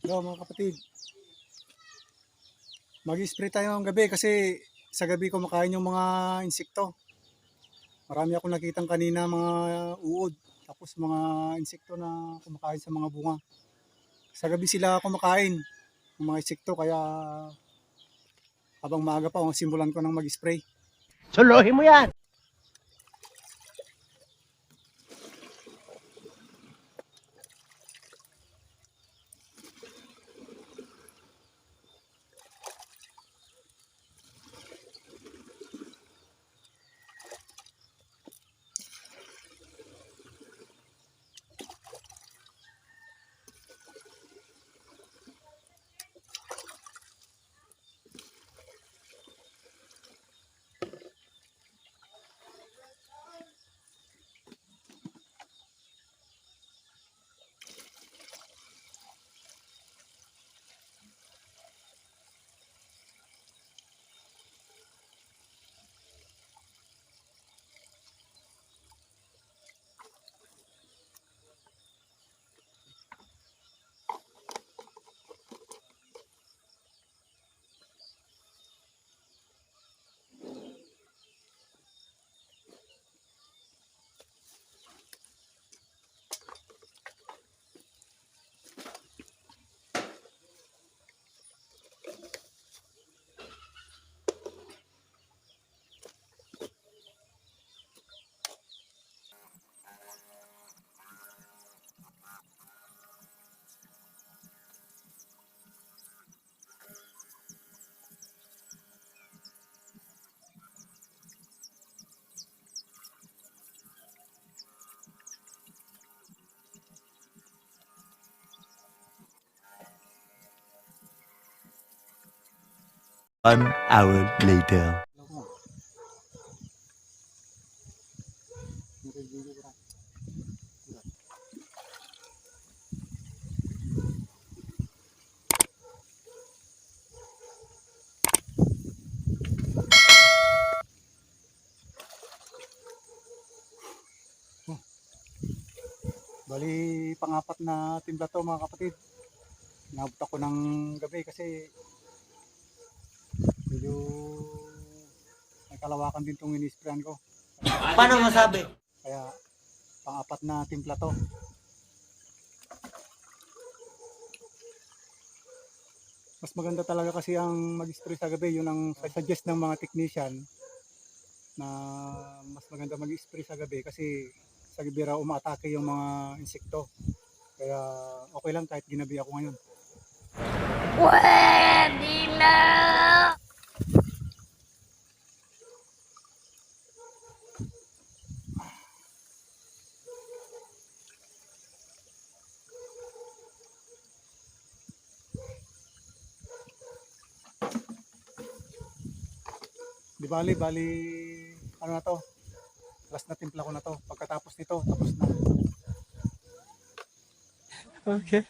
Hello mga kapatid, mag-spray tayo ng gabi kasi sa gabi kumakain yung mga insekto. Marami akong nakitang kanina mga uod, tapos mga insekto na kumakain sa mga bunga. Sa gabi sila kumakain, ng mga insekto, kaya habang maaga pa, simulan ko ng mag-spray. Solohin mo yan! One hour later. Bali, pang-apat na timpla to mga kapatid. Inabot ako ng gabi kasi medyo may kalawakan din itong in-sprayan ko. Paano masabi? Kaya pang-apat na timpla to. Mas maganda talaga kasi ang mag-spray sa gabi, yun ang suggest ng mga technician na mas maganda mag-spray sa gabi kasi sa gabi raw umaatake yung mga insekto. Kaya okay lang kahit ginabi ako ngayon. Pwede na! Di bali, ano na to? Last na timpla ko na to. Pagkatapos nito, tapos na. Okay.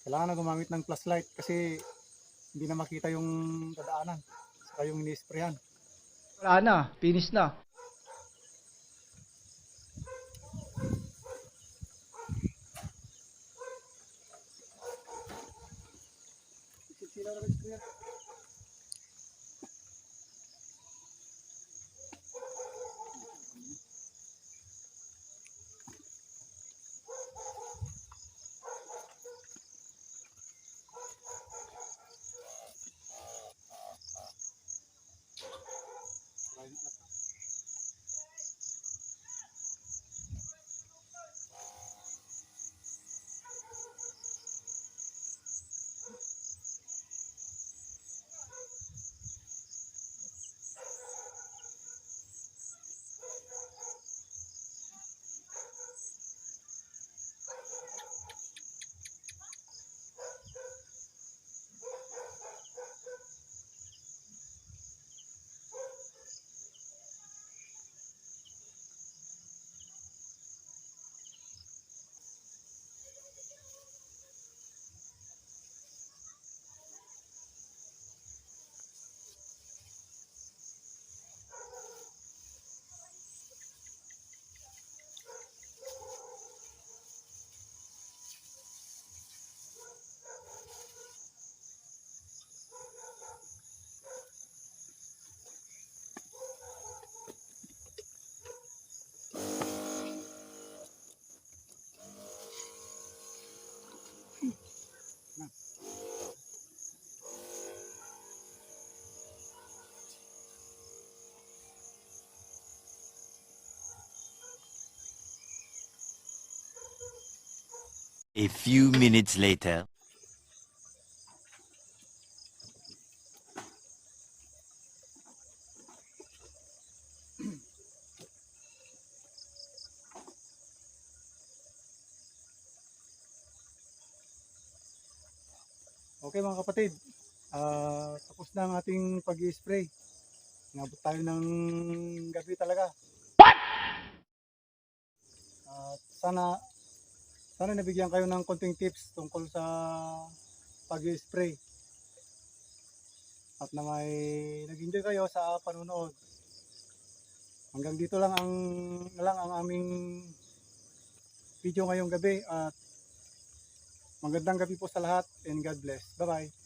Kailangan na gumamit ng flashlight kasi hindi na makita yung dadaanan. Saka yung ini-sprayan. Wala na, finish na. Sila na nag-sprayan. A few minutes later. Okay mga kapatid, tapos na ang ating pag-i-spray. Inabot tayo ng gabi talaga. At sana nabigyan kayo ng konting tips tungkol sa pag-i-spray. At na may nag-enjoy kayo sa panonood. Hanggang dito lang ang aming video ngayong gabi at magandang gabi po sa lahat and God bless. Bye-bye.